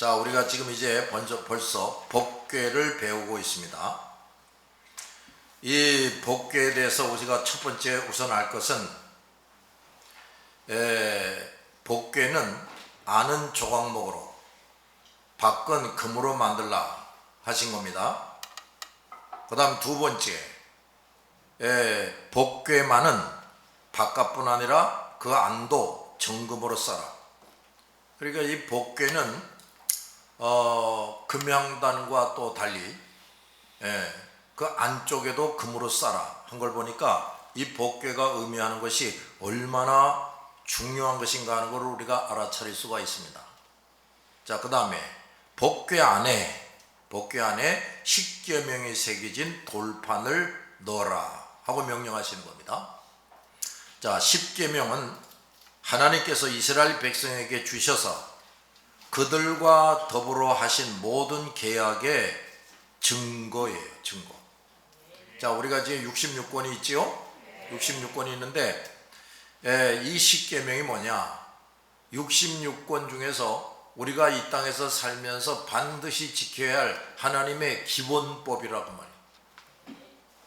자, 우리가 지금 이제 벌써 법궤를 배우고 있습니다. 이 법궤에 대해서 우리가 첫 번째 우선 알 것은 법궤는 아는 조각목으로 박건 금으로 만들라 하신 겁니다. 그 다음 두 번째, 법궤만은 바깥뿐 아니라 그 안도 정금으로 써라. 그러니까 이 법궤는 금양단과 또 달리 그 안쪽에도 금으로 싸라 한 걸 보니까 이 법궤가 의미하는 것이 얼마나 중요한 것인가 하는 것을 우리가 알아차릴 수가 있습니다. 자, 그 다음에 법궤 안에 십계명이 새겨진 돌판을 넣어라 하고 명령하시는 겁니다. 자, 십계명은 하나님께서 이스라엘 백성에게 주셔서 그들과 더불어 하신 모든 계약의 증거예요. 증거. 자, 우리가 지금 66권이 있지요? 66권이 있는데 이 십계명이 뭐냐? 66권 중에서 우리가 이 땅에서 살면서 반드시 지켜야 할 하나님의 기본법이라고 말해요.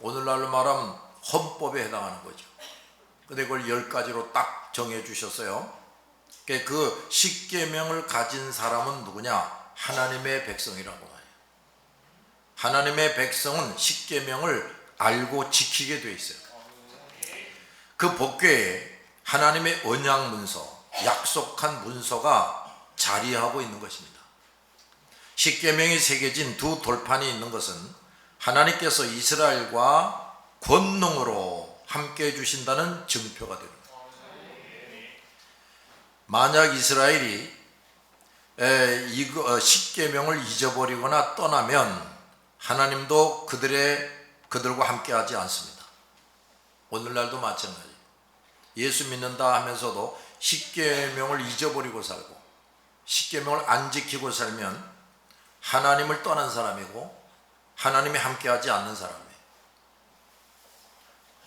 오늘날로 말하면 헌법에 해당하는 거죠. 근데 그걸 10가지로 딱 정해 주셨어요. 그 십계명을 가진 사람은 누구냐? 하나님의 백성이라고 말해요. 하나님의 백성은 십계명을 알고 지키게 되어 있어요. 그 법궤에 하나님의 언약 문서, 약속한 문서가 자리하고 있는 것입니다. 십계명이 새겨진 두 돌판이 있는 것은 하나님께서 이스라엘과 권능으로 함께 해주신다는 증표가 됩니다. 만약 이스라엘이 십계명을 잊어버리거나 떠나면 하나님도 그들과 함께하지 않습니다. 오늘날도 마찬가지예요. 예수 믿는다 하면서도 십계명을 잊어버리고 살고 십계명을 안 지키고 살면 하나님을 떠난 사람이고 하나님이 함께하지 않는 사람이에요.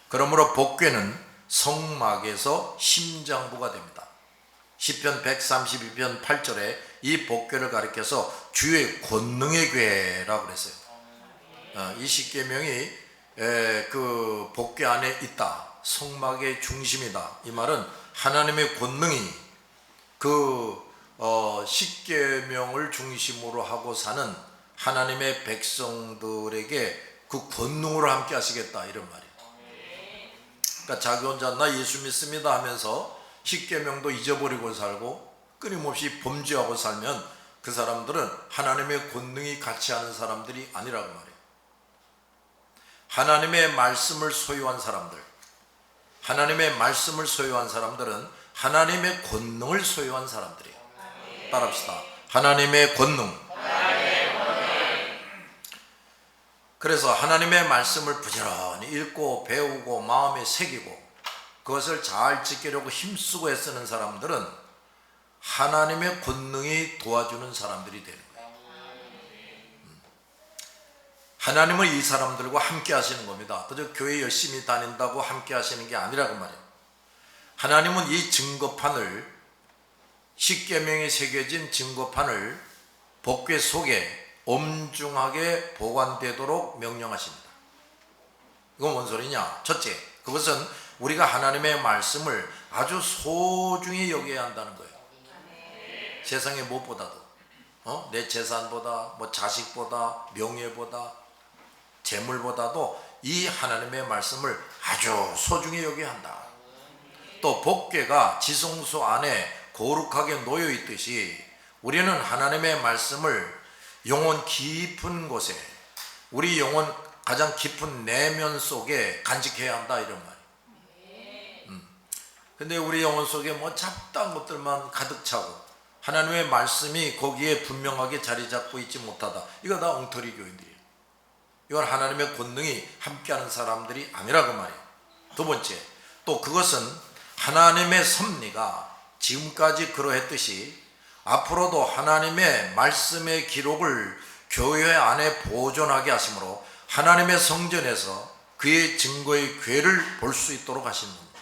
그러므로 법궤는 성막에서 심장부가 됩니다. 시편 132편 8절에 이 법궤를 가리켜서 주의 권능의 궤라고 그랬어요. 이 십계명이 그 법궤 안에 있다. 성막의 중심이다. 이 말은 하나님의 권능이 그 십계명을 중심으로 하고 사는 하나님의 백성들에게 그 권능으로 함께 하시겠다 이런 말이에요. 그러니까 자기 혼자 나 예수 믿습니다 하면서 십계명도 잊어버리고 살고 끊임없이 범죄하고 살면 그 사람들은 하나님의 권능이 같이 하는 사람들이 아니라고 말해요. 하나님의 말씀을 소유한 사람들, 하나님의 말씀을 소유한 사람들은 하나님의 권능을 소유한 사람들이에요. 따라합시다. 하나님의 권능. 그래서 하나님의 말씀을 부지런히 읽고 배우고 마음에 새기고 그것을 잘 지키려고 힘쓰고 애쓰는 사람들은 하나님의 권능이 도와주는 사람들이 되는 거예요. 하나님은 이 사람들과 함께 하시는 겁니다. 그저 교회 열심히 다닌다고 함께 하시는 게 아니라고 말이에요. 하나님은 이 증거판을, 십계명이 새겨진 증거판을 법궤 속에 엄중하게 보관되도록 명령하십니다. 이건 뭔 소리냐? 첫째, 그것은 우리가 하나님의 말씀을 아주 소중히 여겨야 한다는 거예요. 세상의 무엇보다도 내 재산보다 뭐 자식보다 명예보다 재물보다도 이 하나님의 말씀을 아주 소중히 여겨야 한다. 또 법궤가 지성소 안에 거룩하게 놓여 있듯이 우리는 하나님의 말씀을 영혼 깊은 곳에 우리 영혼 가장 깊은 내면 속에 간직해야 한다 이런 말이에요. 근데 우리 영혼 속에 뭐 잡다한 것들만 가득 차고 하나님의 말씀이 거기에 분명하게 자리 잡고 있지 못하다. 이거 다 엉터리 교인들이에요. 이건 하나님의 권능이 함께하는 사람들이 아니라고 말이에요. 두 번째, 또 그것은 하나님의 섭리가 지금까지 그러했듯이 앞으로도 하나님의 말씀의 기록을 교회 안에 보존하게 하심으로 하나님의 성전에서 그의 증거의 궤를 볼 수 있도록 하시는 겁니다.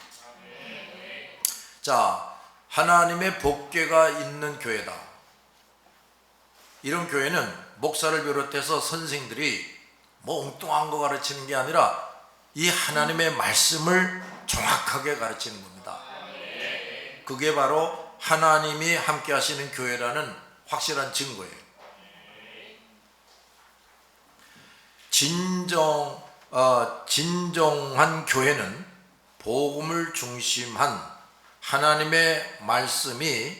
자, 하나님의 법궤가 있는 교회다. 이런 교회는 목사를 비롯해서 선생들이 뭐 엉뚱한 거 가르치는 게 아니라 이 하나님의 말씀을 정확하게 가르치는 겁니다. 그게 바로 하나님이 함께 하시는 교회라는 확실한 증거예요. 진정한 교회는 복음을 중심한 하나님의 말씀이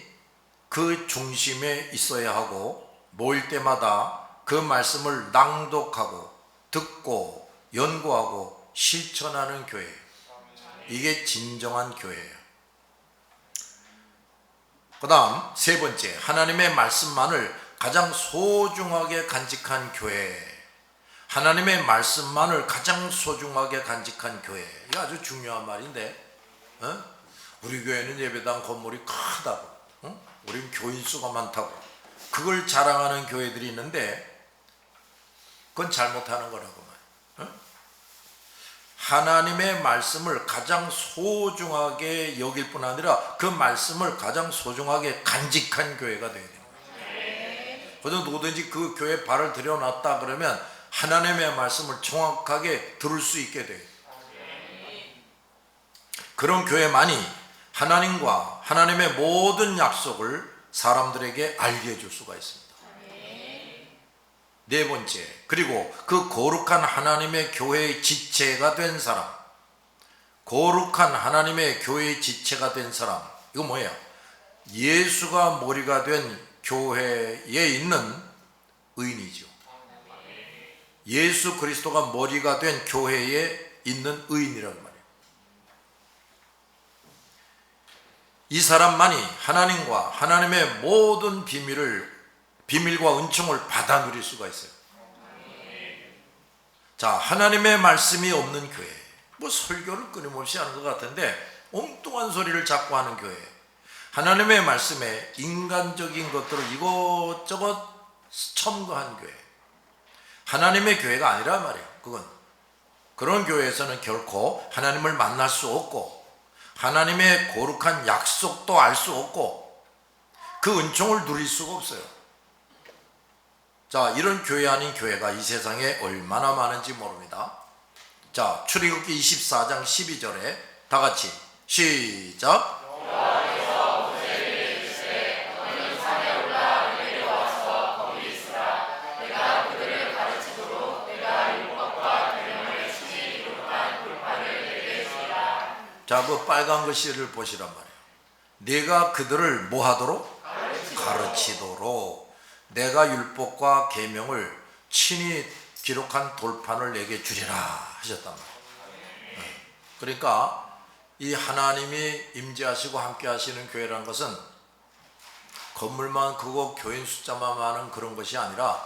그 중심에 있어야 하고, 모일 때마다 그 말씀을 낭독하고 듣고 연구하고 실천하는 교회예요. 이게 진정한 교회예요. 그 다음 세 번째, 하나님의 말씀만을 가장 소중하게 간직한 교회. 하나님의 말씀만을 가장 소중하게 간직한 교회. 이게 아주 중요한 말인데, 우리 교회는 예배당 건물이 크다고, 우린 교인 수가 많다고, 그걸 자랑하는 교회들이 있는데 그건 잘못하는 거라고 말이에요. 하나님의 말씀을 가장 소중하게 여길 뿐 아니라 그 말씀을 가장 소중하게 간직한 교회가 되어야 됩니다. 그래서 누구든지 그 교회에 발을 들여놨다 그러면 하나님의 말씀을 정확하게 들을 수 있게 돼요. 그런 교회만이 하나님과 하나님의 모든 약속을 사람들에게 알게 해줄 수가 있습니다. 네 번째, 그리고 그 거룩한 하나님의 교회의 지체가 된 사람. 거룩한 하나님의 교회의 지체가 된 사람, 이거 뭐예요? 예수가 머리가 된 교회에 있는 의인이죠. 예수 그리스도가 머리가 된 교회에 있는 의인이라고 말해요. 이 사람만이 하나님과 하나님의 모든 비밀과 은총을 받아 누릴 수가 있어요. 자, 하나님의 말씀이 없는 교회, 뭐 설교를 끊임없이 하는 것 같은데 엉뚱한 소리를 자꾸 하는 교회, 하나님의 말씀에 인간적인 것들을 이것저것 첨가한 교회, 하나님의 교회가 아니라 말이에요. 그런 교회에서는 결코 하나님을 만날 수 없고, 하나님의 거룩한 약속도 알 수 없고, 그 은총을 누릴 수가 없어요. 자, 이런 교회 아닌 교회가 이 세상에 얼마나 많은지 모릅니다. 자, 출애굽기 24장 12절에 다 같이 시작. 자, 그 빨간 글씨를 보시란 말이에요. 내가 그들을 뭐 하도록? 가르치도록 내가 율법과 계명을 친히 기록한 돌판을 내게 주리라 하셨단 말이에요. 그러니까 이 하나님이 임재하시고 함께 하시는 교회라는 것은 건물만 크고 교인 숫자만 많은 그런 것이 아니라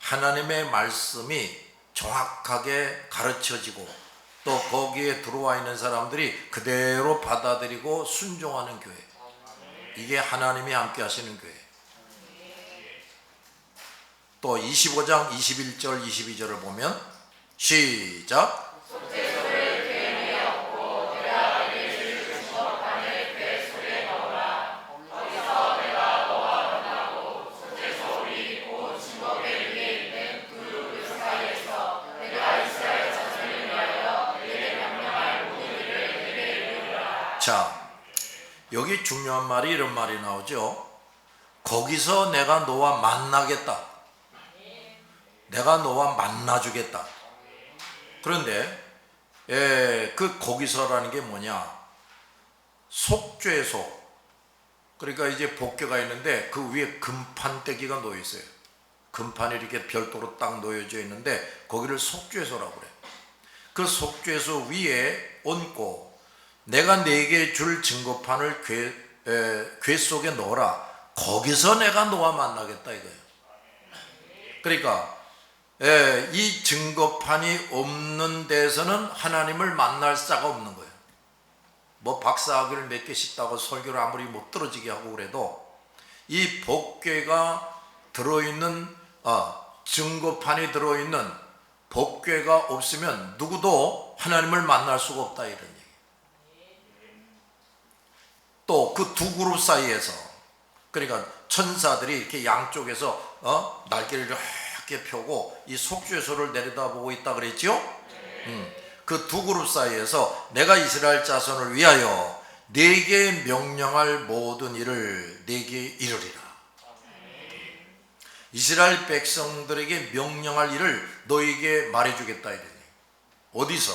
하나님의 말씀이 정확하게 가르쳐지고 또 거기에 들어와 있는 사람들이 그대로 받아들이고 순종하는 교회. 이게 하나님이 함께 하시는 교회. 또 25장 21절 22절을 보면 시작. 자, 여기 중요한 말이 이런 말이 나오죠. 거기서 내가 너와 만나겠다. 내가 너와 만나주겠다. 그런데 그 거기서라는 게 뭐냐? 속죄소. 그러니까 이제 복궤가 있는데 그 위에 금판대기가 놓여 있어요. 금판이 이렇게 별도로 딱 놓여져 있는데 거기를 속죄소라고 그래. 그 속죄소 위에 얹고 내가 네게 줄 증거판을 궤 속에 넣어라. 거기서 내가 너와 만나겠다 이거예요. 그러니까 이 증거판이 없는 데서는 하나님을 만날 자가 없는 거예요. 뭐 박사학위를 몇 개씩 따고 설교를 아무리 못 떨어지게 하고 그래도 이 복궤가 들어있는 증거판이 들어있는 복궤가 없으면 누구도 하나님을 만날 수가 없다 이런 얘기. 또 그 두 그룹 사이에서, 그러니까 천사들이 이렇게 양쪽에서 날개를 이렇게 펴고 이 속죄소를 내려다보고 있다 그랬죠? 그 두 그룹 사이에서 내가 이스라엘 자손을 위하여 네게 명령할 모든 일을 네게 이루리라. 이스라엘 백성들에게 명령할 일을 너에게 말해주겠다 이랬네. 어디서?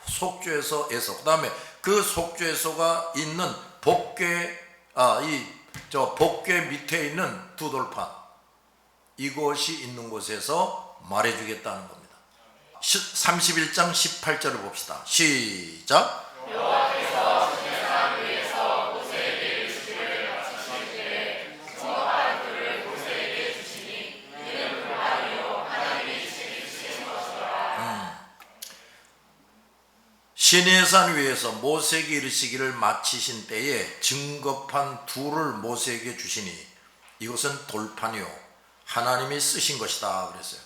속죄소에서. 그 다음에 그 속죄소가 있는 복궤 밑에 있는 두 돌판, 이곳이 있는 곳에서 말해주겠다는 겁니다. 31장 18절을 봅시다. 시작. 여호와께서 시내산 위에서 모세에게 일식을 마치실 때에 증거한 불을 모세에게 주시니 이는 불만이요 하나님이 지키신 것이라. 시내산 위에서 모세에게 이르시기를 마치신 때에 증거판 둘을 모세에게 주시니 이것은 돌판이요 하나님이 쓰신 것이다 그랬어요.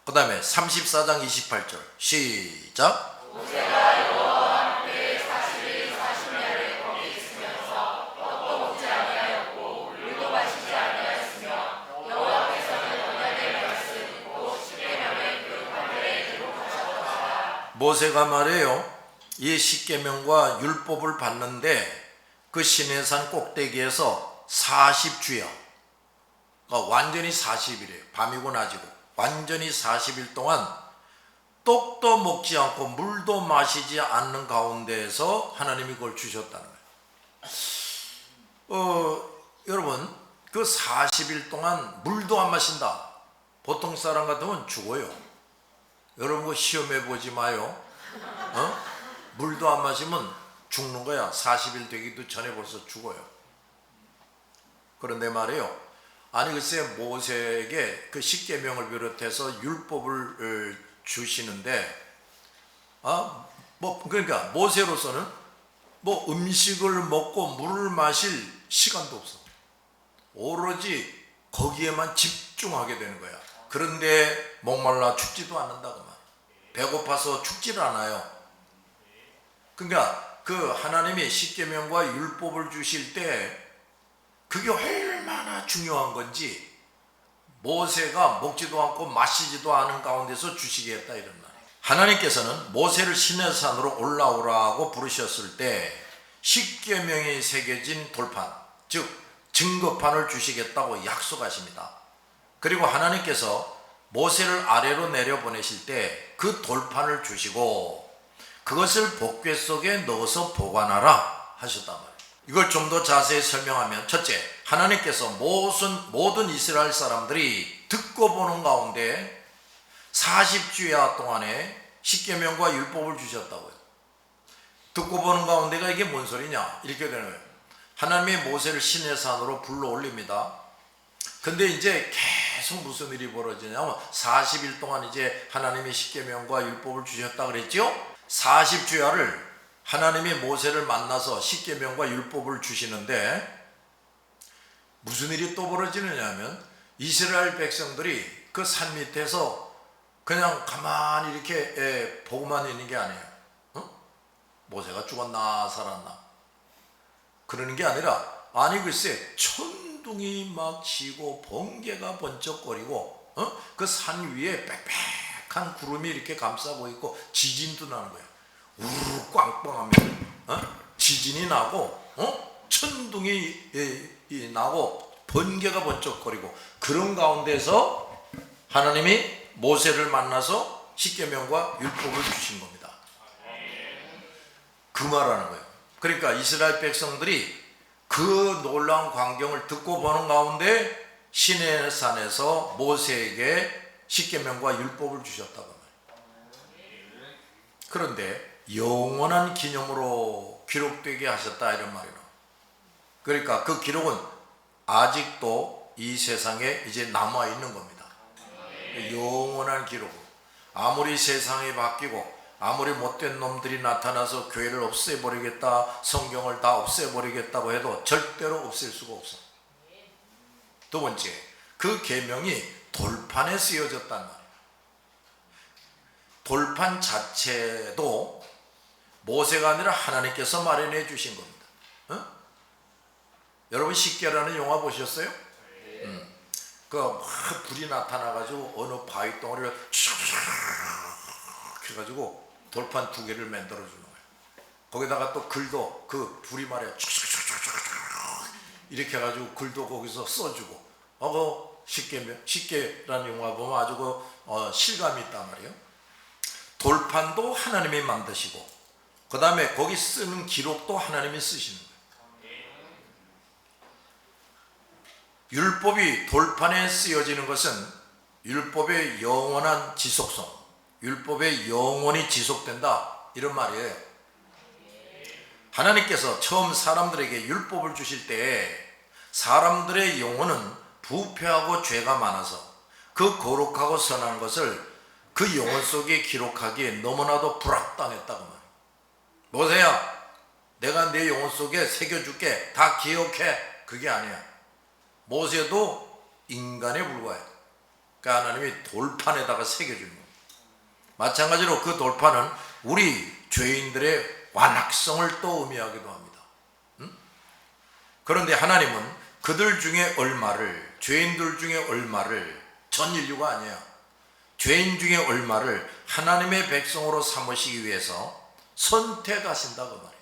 그 다음에 34장 28절 시작. 모세가 여호와와 함께 40일 40야를 거기 있으면서 떡도 먹지 아니하였고 물도 마시지 아니하였으며 여호와께서는 언약의 말씀 곧 십계명의 그 판결에 기록하셨더라. 모세가 말해요. 이 십계명과 율법을 받는데 그 시내산 꼭대기에서 40주야. 그러니까 완전히 40일이에요. 밤이고 낮이고. 완전히 40일 동안 떡도 먹지 않고 물도 마시지 않는 가운데에서 하나님이 그걸 주셨다는 거예요. 여러분 그 40일 동안 물도 안 마신다. 보통 사람 같으면 죽어요. 여러분 그거 시험해 보지 마요. 물도 안 마시면 죽는 거야. 40일 되기도 전에 벌써 죽어요. 그런데 말이에요. 아니 글쎄 모세에게 그 십계명을 비롯해서 율법을 주시는데 그러니까 모세로서는 음식을 먹고 물을 마실 시간도 없어. 오로지 거기에만 집중하게 되는 거야. 그런데 목말라 죽지도 않는다 그 말. 배고파서 죽지를 않아요. 그러니까 그 하나님이 십계명과 율법을 주실 때 그게 얼마나 중요한 건지 모세가 먹지도 않고 마시지도 않은 가운데서 주시겠다 이런 말이에요. 하나님께서는 모세를 시내산으로 올라오라고 부르셨을 때 십계명이 새겨진 돌판, 즉 증거판을 주시겠다고 약속하십니다. 그리고 하나님께서 모세를 아래로 내려보내실 때 그 돌판을 주시고 그것을 복궤 속에 넣어서 보관하라 하셨단 말이에요. 이걸 좀 더 자세히 설명하면, 첫째, 하나님께서 모든 이스라엘 사람들이 듣고 보는 가운데 40주야 동안에 십계명과 율법을 주셨다고요. 듣고 보는 가운데가 이게 뭔 소리냐 이렇게 되는 거예요. 하나님이 모세를 시내산으로 불러 올립니다. 근데 이제 계속 무슨 일이 벌어지냐면 40일 동안 이제 하나님이 십계명과 율법을 주셨다 그랬죠. 40주야를 하나님이 모세를 만나서 십계명과 율법을 주시는데 무슨 일이 또 벌어지느냐 하면 이스라엘 백성들이 그 산 밑에서 그냥 가만히 이렇게 보고만 있는 게 아니에요. 모세가 죽었나 살았나 그러는 게 아니라, 아니 글쎄 천둥이 막 치고 번개가 번쩍거리고 그 산 위에 빽빽한 구름이 이렇게 감싸고 있고 지진도 나는 거예요. 우르르 꽝꽝하면 지진이 나고 천둥이 나고 번개가 번쩍거리고, 그런 가운데서 하나님이 모세를 만나서 십계명과 율법을 주신 겁니다. 그 말하는 거예요. 그러니까 이스라엘 백성들이 그 놀라운 광경을 듣고 보는 가운데 시내산에서 모세에게 십계명과 율법을 주셨다고 말이에요. 그런데 영원한 기념으로 기록되게 하셨다 이런 말이에요. 그러니까 그 기록은 아직도 이 세상에 이제 남아 있는 겁니다. 영원한 기록으로. 아무리 세상이 바뀌고 아무리 못된 놈들이 나타나서 교회를 없애버리겠다, 성경을 다 없애버리겠다고 해도 절대로 없앨 수가 없어. 두 번째, 그 계명이 돌판에 쓰여졌단 말이에요. 돌판 자체도 모세가 아니라 하나님께서 마련해 주신 겁니다. 여러분 식계라는 영화 보셨어요? 막 불이 나타나가지고 어느 바위 덩어리를 슉 해가지고 돌판 2개를 만들어주는 거예요. 거기다가 또 글도 그 불이 말이야 이렇게 해가지고 글도 거기서 써주고 식계라는 영화 보면 아주 실감이 있단 말이에요. 돌판도 하나님이 만드시고 그 다음에 거기 쓰는 기록도 하나님이 쓰시는 거예요. 율법이 돌판에 쓰여지는 것은 율법의 영원한 지속성, 율법의 영원히 지속된다 이런 말이에요. 하나님께서 처음 사람들에게 율법을 주실 때 사람들의 영혼은 부패하고 죄가 많아서 그 거룩하고 선한 것을 그 영혼 속에 기록하기에 너무나도 불합당했다고 말해요. 모세야, 내가 내 영혼 속에 새겨줄게, 다 기억해. 그게 아니야. 모세도 인간에 불과해. 그러니까 하나님이 돌판에다가 새겨주는 거예요. 마찬가지로 그 돌판은 우리 죄인들의 완악성을 또 의미하기도 합니다. 그런데 하나님은 그들 중에 얼마를, 죄인들 중에 얼마를, 전 인류가 아니야, 죄인 중에 얼마를 하나님의 백성으로 삼으시기 위해서 선택하신다고 말이에요.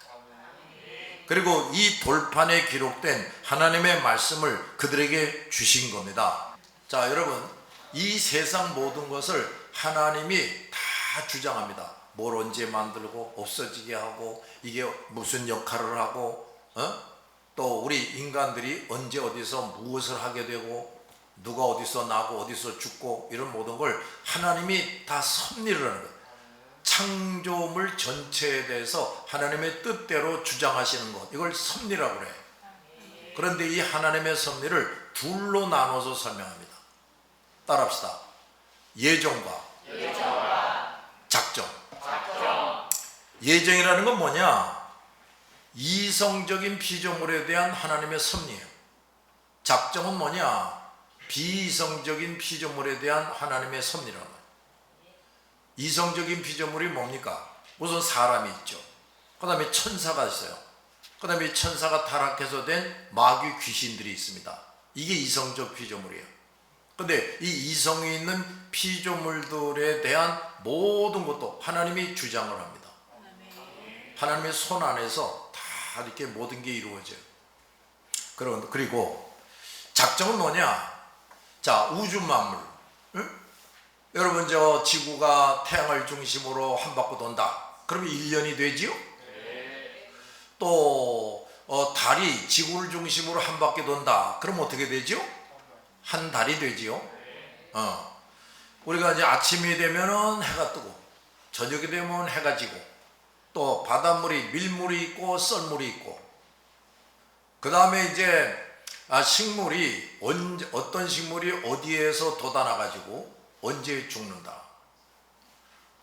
그리고 이 돌판에 기록된 하나님의 말씀을 그들에게 주신 겁니다. 자, 여러분, 이 세상 모든 것을 하나님이 다 주장합니다. 뭘 언제 만들고 없어지게 하고 이게 무슨 역할을 하고 또 우리 인간들이 언제 어디서 무엇을 하게 되고 누가 어디서 나고 어디서 죽고 이런 모든 걸 하나님이 다 섭리를 하는 거예요. 창조물 전체에 대해서 하나님의 뜻대로 주장하시는 것, 이걸 섭리라고 그래요. 그런데 이 하나님의 섭리를 둘로 나눠서 설명합니다. 따라합시다. 예정과 작정. 예정이라는 건 뭐냐? 이성적인 피조물에 대한 하나님의 섭리예요. 작정은 뭐냐? 비이성적인 피조물에 대한 하나님의 섭리라고 해요. 이성적인 피조물이 뭡니까? 우선 사람이 있죠. 그 다음에 천사가 있어요. 그 다음에 천사가 타락해서 된 마귀 귀신들이 있습니다. 이게 이성적 피조물이에요. 근데 이 이성이 있는 피조물들에 대한 모든 것도 하나님이 주장을 합니다. 하나님의 손 안에서 다 이렇게 모든 게 이루어져요. 그리고 작정은 뭐냐? 자, 우주 만물. 여러분, 지구가 태양을 중심으로 한 바퀴 돈다. 그러면 1년이 되지요? 또 달이 지구를 중심으로 한 바퀴 돈다. 그럼 어떻게 되지요? 한 달이 되지요? 우리가 이제 아침이 되면은 해가 뜨고 저녁이 되면 해가 지고 또 바닷물이 밀물이 있고 썰물이 있고 그 다음에 이제 식물이 어떤 식물이 어디에서 돋아나 가지고 언제 죽는다.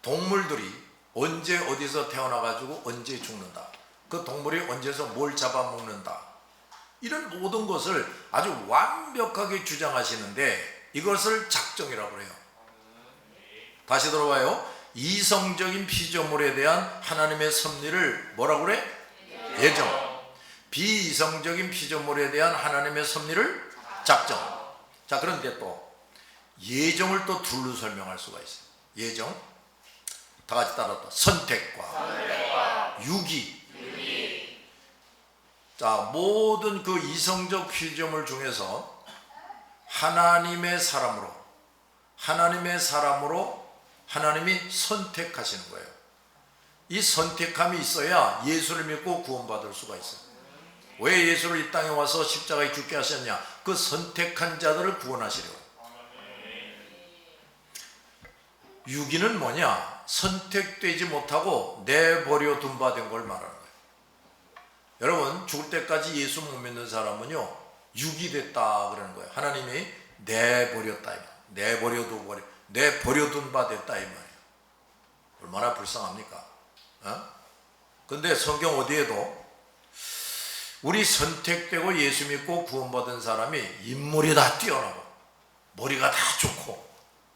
동물들이 언제 어디서 태어나 가지고 언제 죽는다. 그 동물이 언제서 뭘 잡아먹는다. 이런 모든 것을 아주 완벽하게 주장하시는데 이것을 작정이라고 해요. 다시 들어봐요. 이성적인 피조물에 대한 하나님의 섭리를 뭐라고 그래? 예정. 비이성적인 피조물에 대한 하나님의 섭리를 작정. 자, 그런데 또 예정을 또 둘로 설명할 수가 있어요. 예정, 다 같이 따라서 선택과 유기. 자, 모든 그 이성적 피조물 중에서 하나님의 사람으로 하나님이 선택하시는 거예요. 이 선택함이 있어야 예수를 믿고 구원받을 수가 있어요. 왜 예수를 이 땅에 와서 십자가에 죽게 하셨냐? 그 선택한 자들을 구원하시려고. 유기는 뭐냐? 선택되지 못하고 내버려 둔 바 된 걸 말하는 거예요. 여러분, 죽을 때까지 예수 못 믿는 사람은요, 유기됐다 그러는 거예요. 하나님이 내버렸다, 내버려둔 바 됐다 이 말이에요. 얼마나 불쌍합니까? 근데 성경 어디에도 우리 선택되고 예수 믿고 구원받은 사람이 인물이 다 뛰어나고 머리가 다 좋고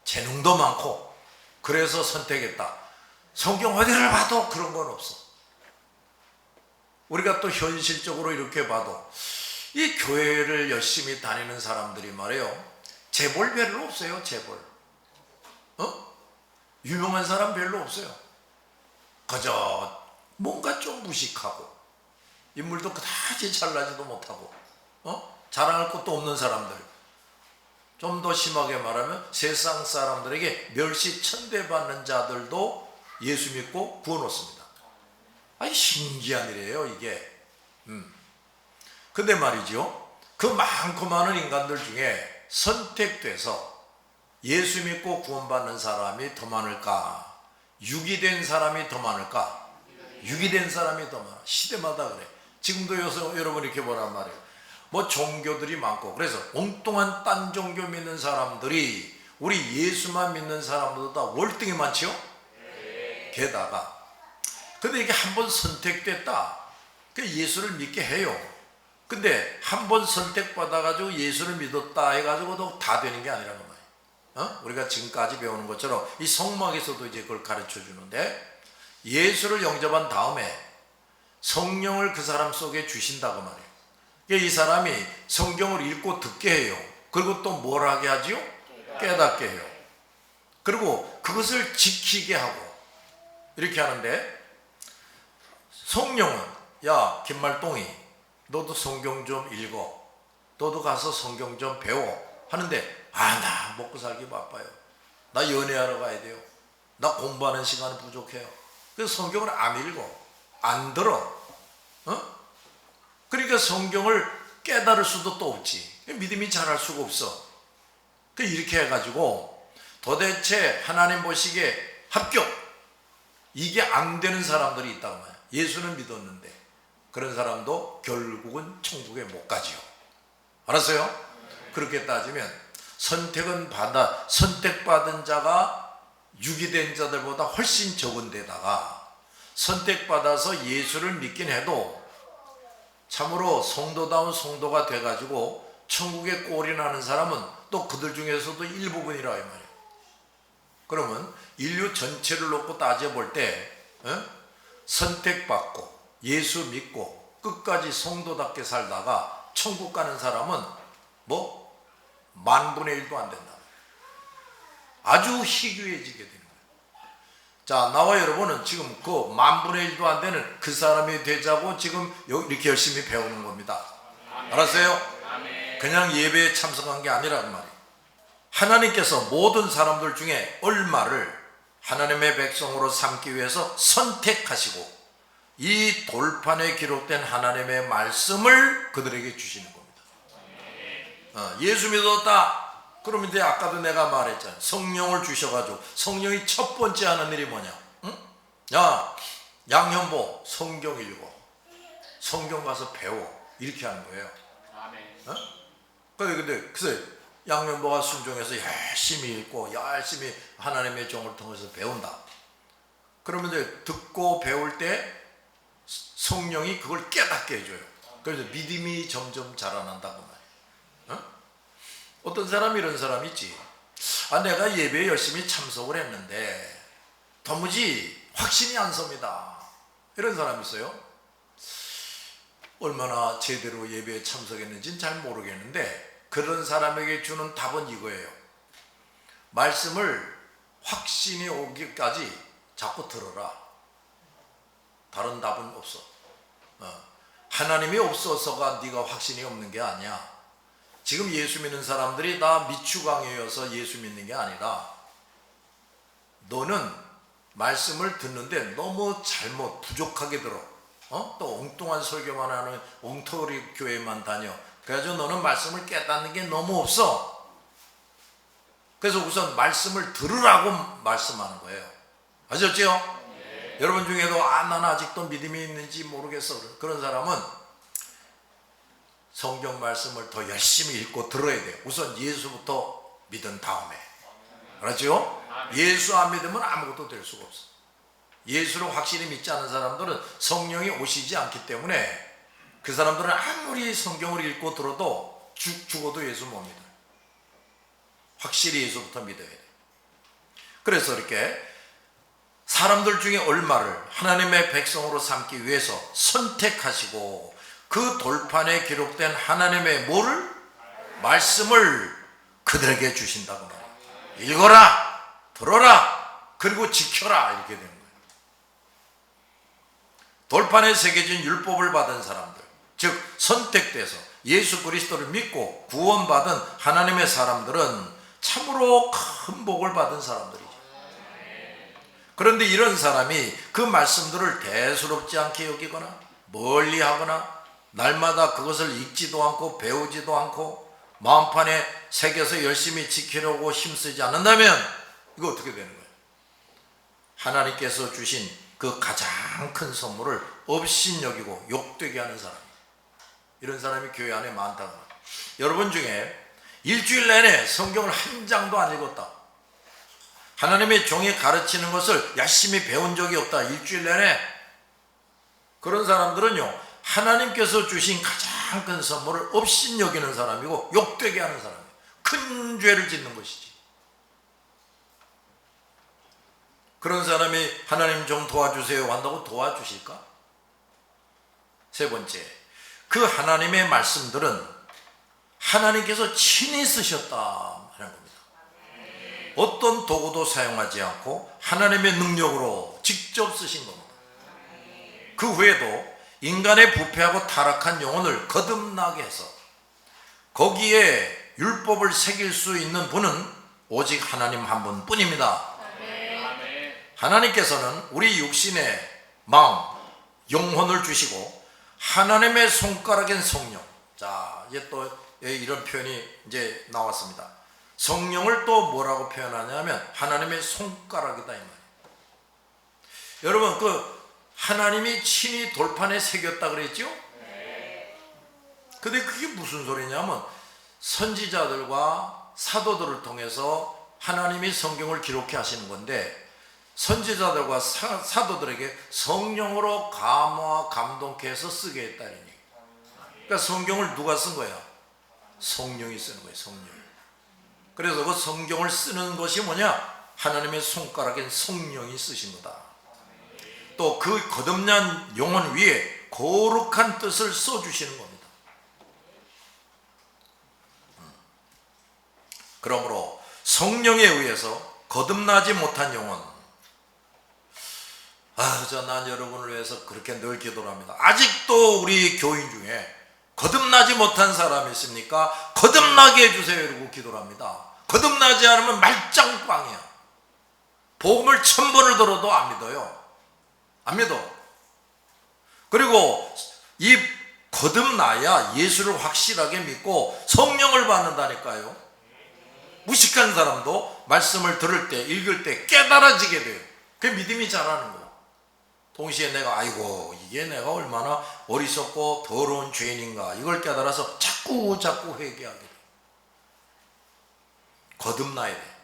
재능도 많고 그래서 선택했다. 성경 어디를 봐도 그런 건 없어. 우리가 또 현실적으로 이렇게 봐도 이 교회를 열심히 다니는 사람들이 말이에요, 재벌 별로 없어요. 재벌 유명한 사람 별로 없어요. 그저 뭔가 좀 무식하고 인물도 그다지 잘나지도 못하고 자랑할 것도 없는 사람들, 좀 더 심하게 말하면 세상 사람들에게 멸시 천대받는 자들도 예수 믿고 구원 얻습니다. 아니 신기한 일이에요 이게. 근데 말이죠, 그 많고 많은 인간들 중에 선택돼서 예수 믿고 구원받는 사람이 더 많을까, 유기된 사람이 더 많을까? 유기된 사람이 더 많아. 시대마다 그래. 지금도 여러분 이렇게 보란 말이에요. 뭐 종교들이 많고, 그래서 엉뚱한 딴 종교 믿는 사람들이 우리 예수만 믿는 사람보다 월등히 많지요? 게다가 근데 이게 한번 선택됐다, 그 예수를 믿게 해요. 근데 한번 선택받아가지고 예수를 믿었다 해가지고도 다 되는 게 아니라는 말이에요. 우리가 지금까지 배우는 것처럼 이 성막에서도 이제 그걸 가르쳐 주는데, 예수를 영접한 다음에 성령을 그 사람 속에 주신다고 말이에요. 이 사람이 성경을 읽고 듣게 해요. 그리고 또 뭘 하게 하지요? 깨닫게 해요. 그리고 그것을 지키게 하고 이렇게 하는데, 성령은 야 김말동이 너도 성경 좀 읽어, 너도 가서 성경 좀 배워 하는데, 나 먹고 살기 바빠요, 나 연애하러 가야 돼요, 나 공부하는 시간이 부족해요. 그래서 성경을 안 읽어, 안 들어. 그러니까 성경을 깨달을 수도 또 없지. 믿음이 자랄 수가 없어. 이렇게 해가지고 도대체 하나님 보시기에 합격, 이게 안 되는 사람들이 있다고 말이야. 예수는 믿었는데 그런 사람도 결국은 천국에 못 가지요. 알았어요? 그렇게 따지면 선택받은 자가 유기된 자들보다 훨씬 적은 데다가, 선택받아서 예수를 믿긴 해도 참으로 성도다운 성도가 돼가지고 천국에 꼴이 나는 사람은 또 그들 중에서도 일부분이라 이 말이에요. 그러면 인류 전체를 놓고 따져볼 때 선택받고 예수 믿고 끝까지 성도답게 살다가 천국 가는 사람은 뭐 10,000분의 1도 안 된다. 아주 희귀해지게 되는 거예요. 자, 나와 여러분은 지금 그 10,000분의 1도 안 되는 그 사람이 되자고 지금 이렇게 열심히 배우는 겁니다. 알았어요? 그냥 예배에 참석한 게 아니란 말이에요. 하나님께서 모든 사람들 중에 얼마를 하나님의 백성으로 삼기 위해서 선택하시고 이 돌판에 기록된 하나님의 말씀을 그들에게 주시는 겁니다. 예수 믿었다 그러면 이제 아까도 내가 말했잖아요. 성령을 주셔가지고 성령이 첫 번째 하는 일이 뭐냐? 야, 양현보 성경 읽어, 성경 가서 배워, 이렇게 하는 거예요. 근데 글쎄 양현보가 순종해서 열심히 읽고 열심히 하나님의 종을 통해서 배운다. 그러면 이제 듣고 배울 때 성령이 그걸 깨닫게 해줘요. 그래서 믿음이 점점 자라난다고 말이에요. 어떤 사람이 이런 사람이 있지. 내가 예배에 열심히 참석을 했는데 도무지 확신이 안 섭니다. 이런 사람이 있어요. 얼마나 제대로 예배에 참석했는지는 잘 모르겠는데, 그런 사람에게 주는 답은 이거예요. 말씀을 확신이 오기까지 자꾸 들어라. 다른 답은 없어. 하나님이 없어서가 네가 확신이 없는 게 아니야. 지금 예수 믿는 사람들이 다 미추광이어서 예수 믿는 게 아니라, 너는 말씀을 듣는데 너무 잘못 부족하게 들어. 또 엉뚱한 설교만 하는 엉터리 교회만 다녀. 그래가지고 너는 말씀을 깨닫는 게 너무 없어. 그래서 우선 말씀을 들으라고 말씀하는 거예요. 아셨죠? 네. 여러분 중에도 나는 아직도 믿음이 있는지 모르겠어, 그런 사람은 성경 말씀을 더 열심히 읽고 들어야 돼요. 우선 예수부터 믿은 다음에. 알았죠? 예수 안 믿으면 아무것도 될 수가 없어. 예수를 확실히 믿지 않은 사람들은 성령이 오시지 않기 때문에 그 사람들은 아무리 성경을 읽고 들어도 죽어도 예수 못 믿어요. 확실히 예수부터 믿어야 돼. 그래서 이렇게 사람들 중에 얼마를 하나님의 백성으로 삼기 위해서 선택하시고 그 돌판에 기록된 하나님의 뭐를? 말씀을 그들에게 주신다고 말해요. 읽어라, 들어라, 그리고 지켜라, 이렇게 되는 거예요. 돌판에 새겨진 율법을 받은 사람들, 즉 선택돼서 예수 그리스도를 믿고 구원받은 하나님의 사람들은 참으로 큰 복을 받은 사람들이죠. 그런데 이런 사람이 그 말씀들을 대수롭지 않게 여기거나 멀리하거나 날마다 그것을 읽지도 않고 배우지도 않고 마음판에 새겨서 열심히 지키려고 힘쓰지 않는다면 이거 어떻게 되는 거예요? 하나님께서 주신 그 가장 큰 선물을 업신여기고 욕되게 하는 사람, 이런 사람이 교회 안에 많다고 합니다. 여러분 중에 일주일 내내 성경을 한 장도 안 읽었다, 하나님의 종이 가르치는 것을 열심히 배운 적이 없다, 일주일 내내, 그런 사람들은요 하나님께서 주신 가장 큰 선물을 업신여기는 사람이고 욕되게 하는 사람이에요. 큰 죄를 짓는 것이지. 그런 사람이 하나님 좀 도와주세요 한다고 도와주실까? 세 번째, 그 하나님의 말씀들은 하나님께서 친히 쓰셨다 하는 겁니다. 어떤 도구도 사용하지 않고 하나님의 능력으로 직접 쓰신 겁니다. 그 후에도 인간의 부패하고 타락한 영혼을 거듭나게 해서 거기에 율법을 새길 수 있는 분은 오직 하나님 한 분뿐입니다. 하나님께서는 우리 육신의 마음, 영혼을 주시고 하나님의 손가락인 성령, 자 이제 또 이런 표현이 이제 나왔습니다. 성령을 또 뭐라고 표현하냐면 하나님의 손가락이다 이 말이에요. 여러분 그 하나님이 친히 돌판에 새겼다 그랬죠? 근데 그게 무슨 소리냐면 선지자들과 사도들을 통해서 하나님이 성경을 기록해 하시는 건데, 선지자들과 사도들에게 성령으로 감화 감동케 해서 쓰게 했다는 얘기. 그러니까 성경을 누가 쓴 거야? 성령이 쓰는 거예요. 성령. 그래서 그 성경을 쓰는 것이 뭐냐? 하나님의 손가락엔 성령이 쓰신 거다. 또 그 거듭난 영혼 위에 거룩한 뜻을 써주시는 겁니다. 그러므로 성령에 의해서 거듭나지 못한 영혼, 난 여러분을 위해서 그렇게 늘 기도를 합니다. 아직도 우리 교인 중에 거듭나지 못한 사람이 있습니까? 거듭나게 해주세요 이러고 기도를 합니다. 거듭나지 않으면 말짱꽝이야. 복음을 1000번을 들어도 안 믿어요. 안 믿어. 그리고 이 거듭나야 예수를 확실하게 믿고 성령을 받는다니까요. 무식한 사람도 말씀을 들을 때, 읽을 때 깨달아지게 돼요. 그게 믿음이 자라는 거예요. 동시에 내가 아이고 이게 내가 얼마나 어리석고 더러운 죄인인가 이걸 깨달아서 자꾸 회개하게 돼. 거듭나야 돼.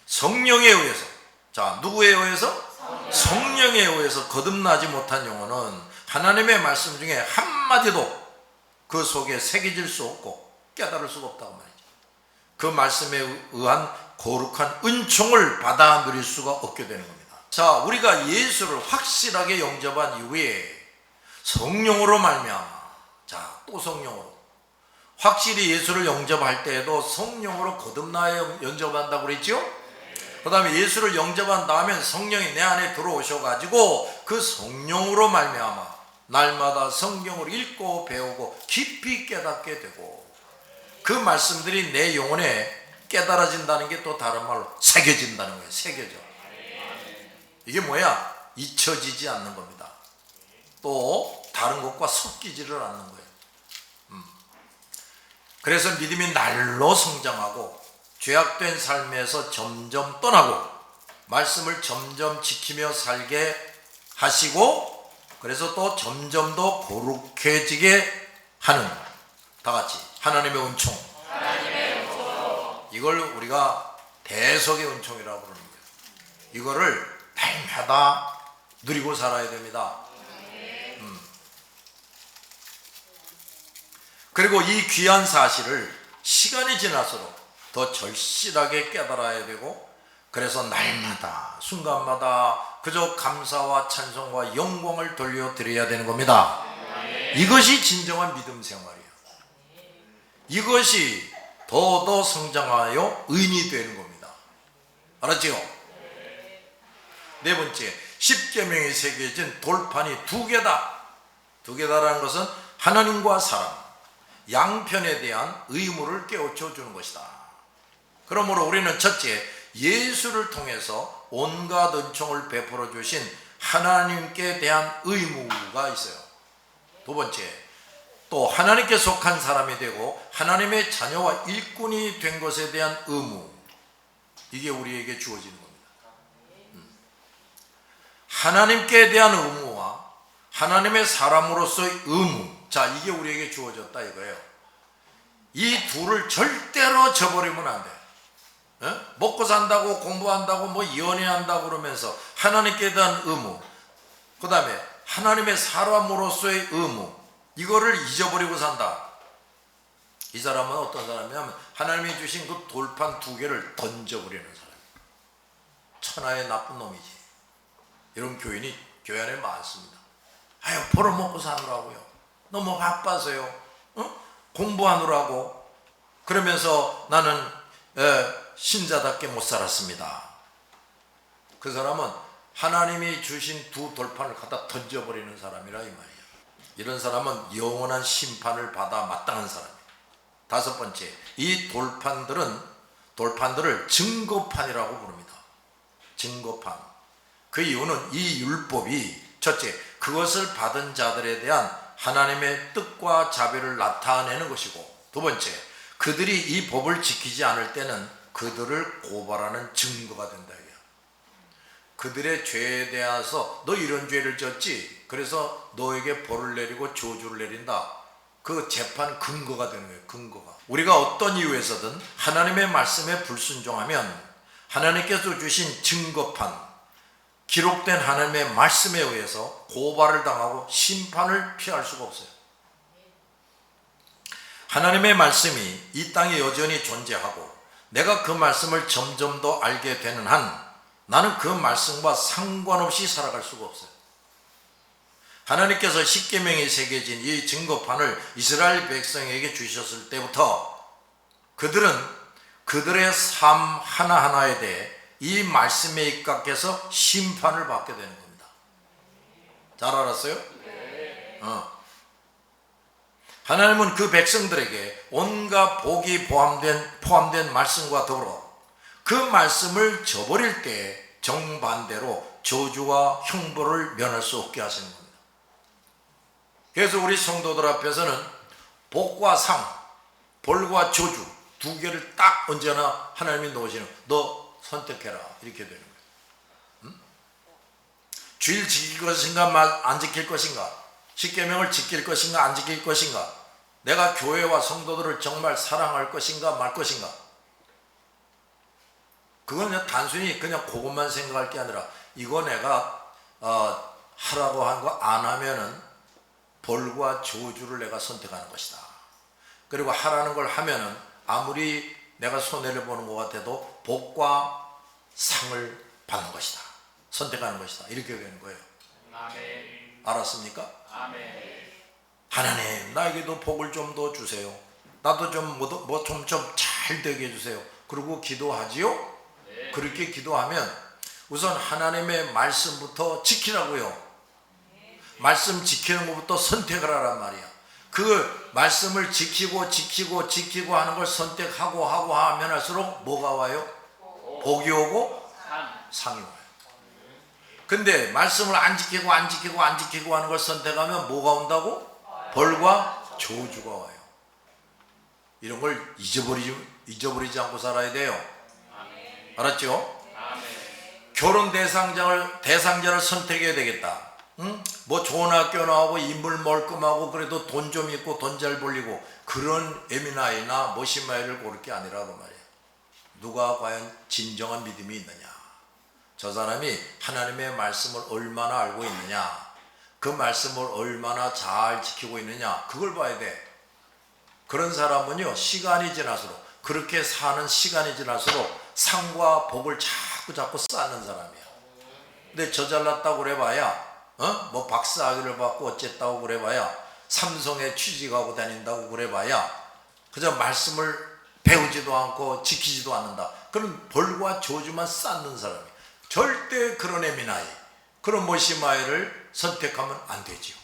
성령에 의해서. 자, 누구에 의해서? 성령에 의해서 거듭나지 못한 영혼은 하나님의 말씀 중에 한마디도 그 속에 새겨질 수 없고 깨달을 수가 없다고 말이죠. 그 말씀에 의한 거룩한 은총을 받아 누릴 수가 없게 되는 겁니다. 자, 우리가 예수를 확실하게 영접한 이후에 성령으로 말미암아, 자, 또 성령으로, 확실히 예수를 영접할 때에도 성령으로 거듭나야 영접한다고 그랬죠? 그 다음에 예수를 영접한 다음에 성령이 내 안에 들어오셔가지고 그 성령으로 말미암아 날마다 성경을 읽고 배우고 깊이 깨닫게 되고 그 말씀들이 내 영혼에 깨달아진다는 게 또 다른 말로 새겨진다는 거예요. 새겨져. 이게 뭐야? 잊혀지지 않는 겁니다. 또 다른 것과 섞이지를 않는 거예요. 그래서 믿음이 날로 성장하고 죄악된 삶에서 점점 떠나고 말씀을 점점 지키며 살게 하시고, 그래서 또 점점 더 거룩해지게 하는, 다 같이 하나님의 은총. 이걸 우리가 대속의 은총이라고 부르는 거예요. 이거를 날마다 누리고 살아야 됩니다. 그리고 이 귀한 사실을 시간이 지날수록 더 절실하게 깨달아야 되고, 그래서 날마다 순간마다 그저 감사와 찬송과 영광을 돌려드려야 되는 겁니다. 이것이 진정한 믿음 생활이에요. 이것이 더더 성장하여 의인이 되는 겁니다. 알았죠? 네 번째, 십계명이 새겨진 돌판이 두 개다. 두 개다라는 것은 하나님과 사람, 양편에 대한 의무를 깨우쳐 주는 것이다. 그러므로 우리는 첫째, 예수를 통해서 온갖 은총을 베풀어 주신 하나님께 대한 의무가 있어요. 두 번째, 또 하나님께 속한 사람이 되고 하나님의 자녀와 일꾼이 된 것에 대한 의무, 이게 우리에게 주어지는 겁니다. 하나님께 대한 의무와 하나님의 사람으로서의 의무, 자, 이게 우리에게 주어졌다 이거예요. 이 둘을 절대로 저버리면 안 돼. 먹고 산다고 공부한다고 뭐 연애한다고 그러면서 하나님께 대한 의무, 그 다음에 하나님의 사람으로서의 의무, 이거를 잊어버리고 산다. 이 사람은 어떤 사람이냐면 하나님이 주신 그 돌판 두 개를 던져버리는 사람이에요. 천하의 나쁜 놈이지. 이런 교인이 교회 안에 많습니다. 아유, 벌어먹고 사느라고요. 너무 바빠서요. 공부하느라고. 그러면서 나는 신자답게 못 살았습니다. 그 사람은 하나님이 주신 두 돌판을 갖다 던져버리는 사람이라 이 말이에요. 이런 사람은 영원한 심판을 받아 마땅한 사람이에요. 다섯 번째, 이 돌판들을 증거판이라고 부릅니다. 증거판. 그 이유는 이 율법이 첫째, 그것을 받은 자들에 대한 하나님의 뜻과 자비를 나타내는 것이고, 두 번째, 그들이 이 법을 지키지 않을 때는 그들을 고발하는 증거가 된다. 그들의 죄에 대해서 너 이런 죄를 졌지, 그래서 너에게 벌을 내리고 저주를 내린다. 그 재판 근거가 되는 거예요. 근거가. 우리가 어떤 이유에서든 하나님의 말씀에 불순종하면 하나님께서 주신 증거판, 기록된 하나님의 말씀에 의해서 고발을 당하고 심판을 피할 수가 없어요. 하나님의 말씀이 이 땅에 여전히 존재하고 내가 그 말씀을 점점 더 알게 되는 한 나는 그 말씀과 상관없이 살아갈 수가 없어요. 하나님께서 십계명이 새겨진 이 증거판을 이스라엘 백성에게 주셨을 때부터 그들은 그들의 삶 하나하나에 대해 이 말씀에 입각해서 심판을 받게 되는 겁니다. 잘 알았어요? 하나님은 그 백성들에게 온갖 복이 포함된 말씀과 더불어 그 말씀을 저버릴 때 정반대로 저주와 형벌을 면할 수 없게 하시는 겁니다. 그래서 우리 성도들 앞에서는 복과 상, 벌과 저주 두 개를 딱 언제나 하나님이 놓으시는, 너 선택해라, 이렇게 되는 거예요. 주일 지킬 것인가 안 지킬 것인가, 십계명을 지킬 것인가 안 지킬 것인가, 내가 교회와 성도들을 정말 사랑할 것인가 말 것인가, 그건 그냥 단순히 그냥 그것만 생각할 게 아니라 이거 내가 하라고 한 거 안 하면은 벌과 저주를 내가 선택하는 것이다. 그리고 하라는 걸 하면은 아무리 내가 손해를 보는 것 같아도 복과 상을 받는 것이다. 선택하는 것이다. 이렇게 되는 거예요. 아멘. 알았습니까? 아멘. 하나님, 나에게도 복을 좀 더 주세요. 나도 좀 잘 되게 해주세요. 그리고 기도하지요? 그렇게 기도하면 우선 하나님의 말씀부터 지키라고요. 말씀 지키는 것부터 선택을 하란 말이야. 그 말씀을 지키고 하는 걸 선택하고 하면 할수록 뭐가 와요? 복이 오고 상이 와요. 근데 말씀을 안 지키고 하는 걸 선택하면 뭐가 온다고? 벌과 저주가 와요. 이런 걸 잊어버리지 않고 살아야 돼요. 알았죠? 결혼 대상자를 선택해야 되겠다. 뭐 좋은 학교 나오고 인물 멀끔하고 그래도 돈 좀 있고 돈 잘 벌리고 그런 에미나이나 머시마이를 고를 게 아니라고 말이야. 누가 과연 진정한 믿음이 있느냐, 저 사람이 하나님의 말씀을 얼마나 알고 있느냐, 그 말씀을 얼마나 잘 지키고 있느냐, 그걸 봐야 돼. 그런 사람은요, 시간이 지날수록, 그렇게 사는 시간이 지날수록 상과 복을 자꾸 자꾸 쌓는 사람이야. 근데 저 잘났다고 그래봐야 뭐 박사학위를 받고 어쨌다고 그래봐야 삼성에 취직하고 다닌다고 그래봐야 그저 말씀을 배우지도 않고 지키지도 않는다. 그런 벌과 저주만 쌓는 사람이야. 절대 그런 에미나이, 그런 모시마이를 선택하면 안 되지요.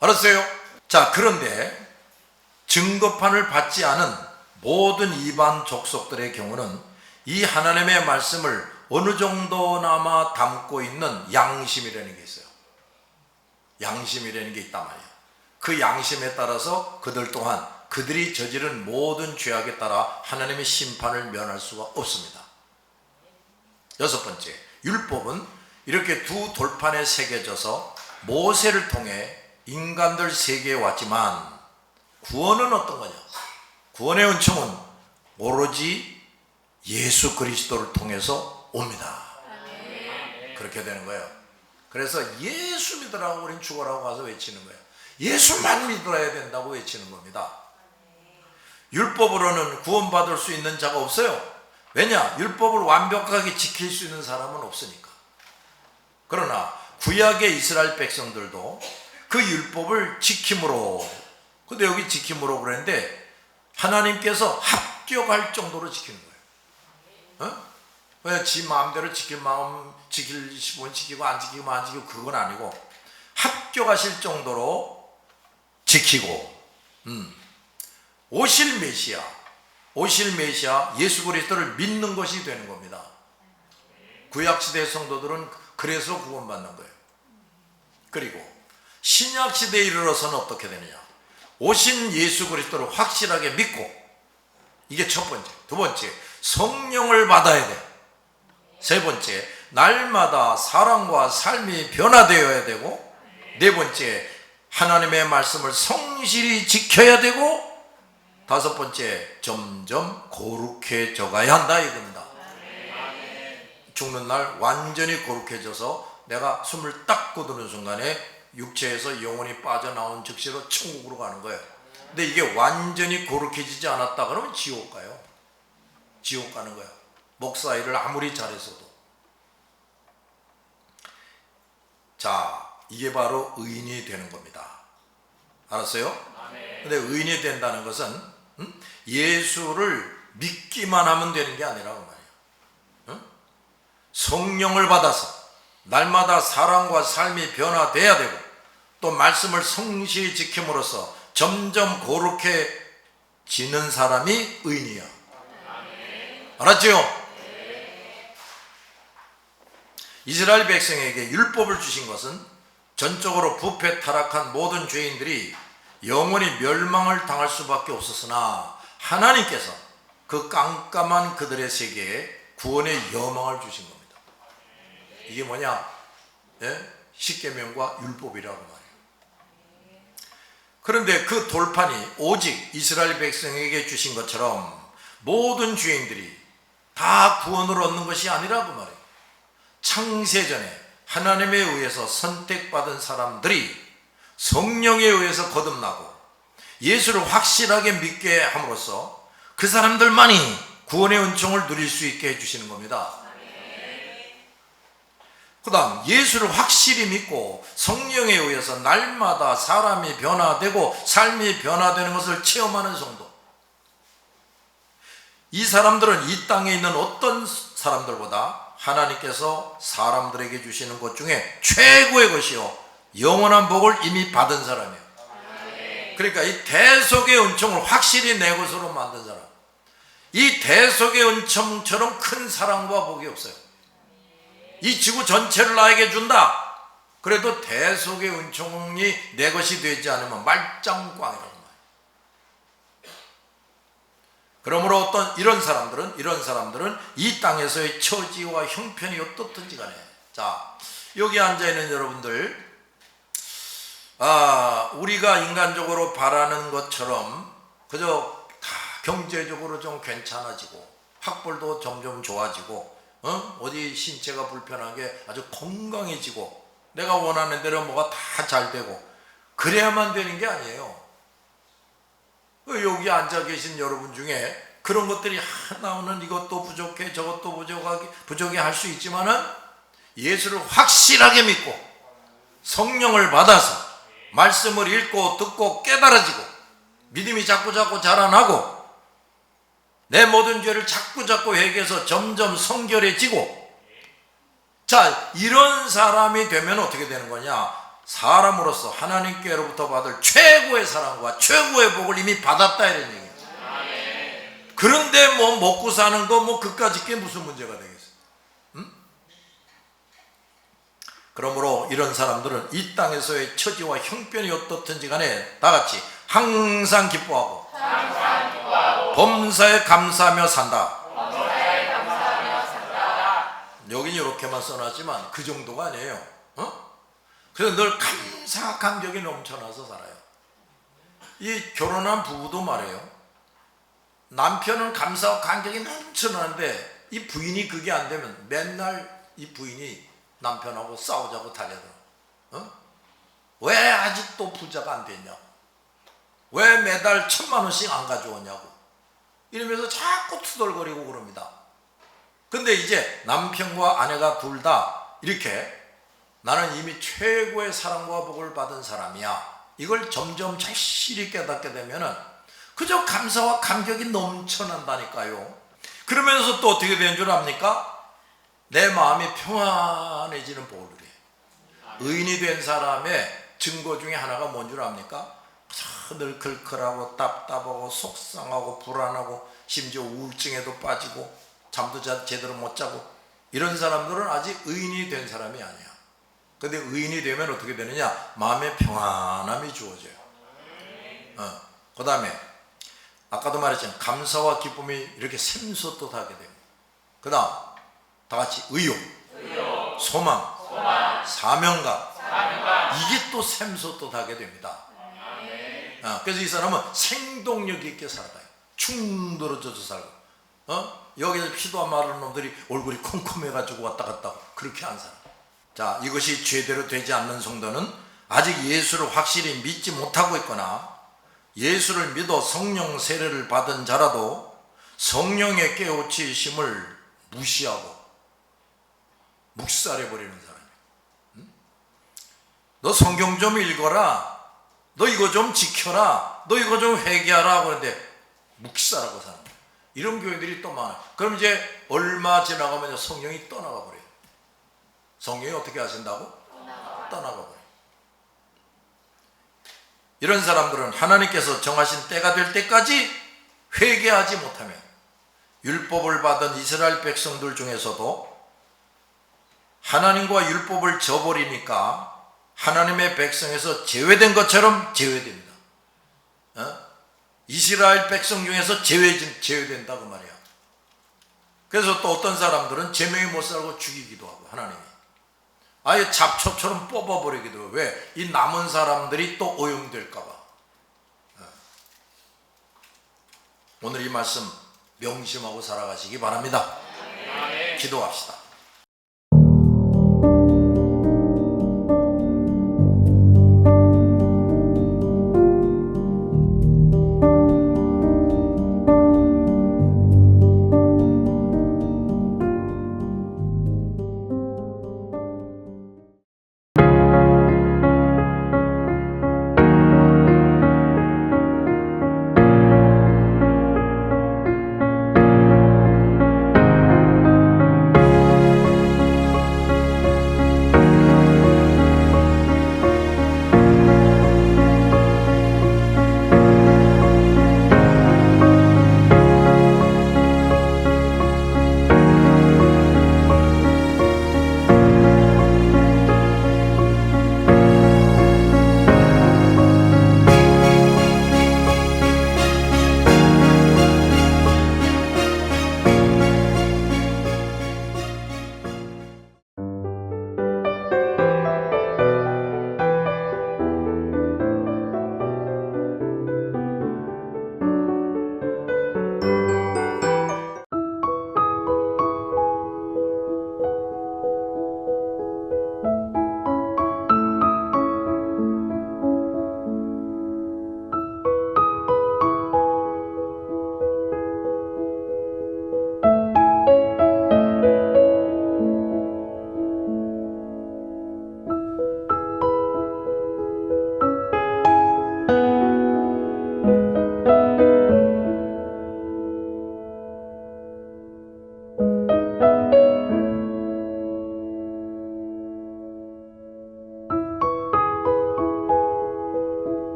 알았어요? 자, 그런데 증거판을 받지 않은 모든 이반 족속들의 경우는 이 하나님의 말씀을 어느 정도나마 담고 있는 양심이라는 게 있어요. 양심이라는 게 있단 말이에요. 그 양심에 따라서 그들 또한 그들이 저지른 모든 죄악에 따라 하나님의 심판을 면할 수가 없습니다. 여섯 번째, 율법은 이렇게 두 돌판에 새겨져서 모세를 통해 인간들 세계에 왔지만 구원은 어떤 거냐? 구원의 은총은 오로지 예수 그리스도를 통해서 옵니다. 그렇게 되는 거예요. 그래서 예수 믿으라고 우린 죽어라고 가서 외치는 거예요. 예수만 믿어야 된다고 외치는 겁니다. 율법으로는 구원받을 수 있는 자가 없어요. 왜냐? 율법을 완벽하게 지킬 수 있는 사람은 없으니까. 그러나 구약의 이스라엘 백성들도 그 율법을 지킴으로, 근데 여기 지킴으로 그랬는데 하나님께서 합격할 정도로 지키는 거예요. 왜 지 마음대로 지킬 싶으면 지키고 안 지키면 안 지키고 그건 아니고 합격하실 정도로 지키고 오실 메시아 예수 그리스도를 믿는 것이 되는 겁니다. 구약시대 성도들은 그래서 구원받는 거예요. 그리고 신약시대에 이르러서는 어떻게 되느냐? 오신 예수 그리스도를 확실하게 믿고, 이게 첫 번째. 두 번째, 성령을 받아야 돼. 세 번째, 날마다 사랑과 삶이 변화되어야 되고, 네 번째, 하나님의 말씀을 성실히 지켜야 되고, 다섯 번째, 점점 거룩해져 가야 한다 이겁니다. 죽는 날 완전히 거룩해져서 내가 숨을 딱 거두는 순간에 육체에서 영혼이 빠져나온 즉시로 천국으로 가는 거예요. 근데 이게 완전히 거룩해지지 않았다 그러면 지옥 가요. 지옥 가는 거야. 목사 일을 아무리 잘했어도. 자, 이게 바로 의인이 되는 겁니다. 알았어요? 근데 의인이 된다는 것은 예수를 믿기만 하면 되는 게 아니라고 말이에요. 성령을 받아서 날마다 사랑과 삶이 변화돼야 되고, 또 말씀을 성실히 지킴으로써 점점 거룩해지는 사람이 의인이야. 알았죠? 이스라엘 백성에게 율법을 주신 것은 전적으로 부패 타락한 모든 죄인들이 영원히 멸망을 당할 수밖에 없었으나 하나님께서 그 깜깜한 그들의 세계에 구원의 여망을 주신 겁니다. 이게 뭐냐? 십계명과 율법이라고 말해요. 그런데 그 돌판이 오직 이스라엘 백성에게 주신 것처럼 모든 죄인들이 다 구원을 얻는 것이 아니라고 말해요. 창세전에 하나님에 의해서 선택받은 사람들이 성령에 의해서 거듭나고 예수를 확실하게 믿게 함으로써 그 사람들만이 구원의 은총을 누릴 수 있게 해주시는 겁니다. 그 다음 예수를 확실히 믿고 성령에 의해서 날마다 사람이 변화되고 삶이 변화되는 것을 체험하는 성도, 이 사람들은 이 땅에 있는 어떤 사람들보다 하나님께서 사람들에게 주시는 것 중에 최고의 것이요 영원한 복을 이미 받은 사람이에요. 그러니까 이 대속의 은총을 확실히 내 것으로 만든 사람, 이 대속의 은총처럼 큰 사랑과 복이 없어요. 이 지구 전체를 나에게 준다. 그래도 대속의 은총이 내 것이 되지 않으면 말짱꽝이라는 말이에요. 그러므로 어떤 이런 사람들은 이 땅에서의 처지와 형편이 어떻든지 간에, 자, 여기 앉아있는 여러분들, 우리가 인간적으로 바라는 것처럼 그저 다 경제적으로 좀 괜찮아지고 학벌도 점점 좋아지고 어디 신체가 불편하게 아주 건강해지고 내가 원하는 대로 뭐가 다 잘 되고 그래야만 되는 게 아니에요. 여기 앉아 계신 여러분 중에 그런 것들이 나오는 이것도 부족해 저것도 부족해 할 수 있지만은 예수를 확실하게 믿고 성령을 받아서 말씀을 읽고 듣고 깨달아지고 믿음이 자꾸자꾸 자라나고 내 모든 죄를 자꾸자꾸 회개해서 점점 성결해지고, 자, 이런 사람이 되면 어떻게 되는 거냐? 사람으로서 하나님께로부터 받을 최고의 사랑과 최고의 복을 이미 받았다 이런 얘기예요. 그런데 뭐 먹고 사는 거 뭐 그까짓 게 무슨 문제가 되겠어요? 그러므로 이런 사람들은 이 땅에서의 처지와 형편이 어떻든지 간에 다 같이 항상 기뻐하고 범사에 감사하며 산다. 여긴 이렇게만 써놨지만 그 정도가 아니에요. 그래서 늘 감사 감격이 넘쳐나서 살아요. 이 결혼한 부부도 말이에요. 남편은 감사와 감격이 넘쳐나는데 이 부인이 그게 안 되면 맨날 이 부인이 남편하고 싸우자고 달려들어. 왜 아직도 부자가 안 됐냐? 왜 매달 1,000만 원씩 안 가져오냐고 이러면서 자꾸 투덜거리고 그럽니다. 근데 이제 남편과 아내가 둘 다 이렇게 나는 이미 최고의 사랑과 복을 받은 사람이야, 이걸 점점 절실히 깨닫게 되면은 그저 감사와 감격이 넘쳐난다니까요. 그러면서 또 어떻게 되는 줄 압니까? 내 마음이 평안해지는 복을 누려요. 의인이 된 사람의 증거 중에 하나가 뭔 줄 압니까? 늘 클클하고 답답하고 속상하고 불안하고 심지어 우울증에도 빠지고 잠도 제대로 못 자고 이런 사람들은 아직 의인이 된 사람이 아니야. 근데 의인이 되면 어떻게 되느냐? 마음의 평안함이 주어져요. 그 다음에 아까도 말했지만 감사와 기쁨이 이렇게 샘솟듯하게 됩니다. 그 다음 다 같이 의욕, 소망, 사명감, 이게 또 샘솟듯하게 됩니다. 그래서 이 사람은 생동력 있게 살아가요. 충돌어져서 살고, 여기서 피도 안 마르는 놈들이 얼굴이 컴컴해가지고 왔다 갔다 하고 그렇게 안 살아. 자, 이것이 제대로 되지 않는 성도는 아직 예수를 확실히 믿지 못하고 있거나 예수를 믿어 성령 세례를 받은 자라도 성령의 깨우치심을 무시하고 묵살해버리는 사람이에요. 너 성경 좀 읽어라, 너 이거 좀 지켜라, 너 이거 좀 회개하라 그러는데 묵살하고 사는 거예요. 이런 교회들이 또 많아요. 그럼 이제 얼마 지나가면 성령이 떠나가 버려요. 성령이 어떻게 하신다고? 떠나가 버려요. 이런 사람들은 하나님께서 정하신 때가 될 때까지 회개하지 못하면 율법을 받은 이스라엘 백성들 중에서도 하나님과 율법을 저버리니까 하나님의 백성에서 제외된 것처럼 제외됩니다. 이스라엘 백성 중에서 제외된다고 말이야. 그래서 또 어떤 사람들은 제명이 못 살고 죽이기도 하고 하나님이 아예 잡초처럼 뽑아버리기도 해요. 왜? 이 남은 사람들이 또 오용될까봐. 오늘 이 말씀 명심하고 살아가시기 바랍니다. 기도합시다.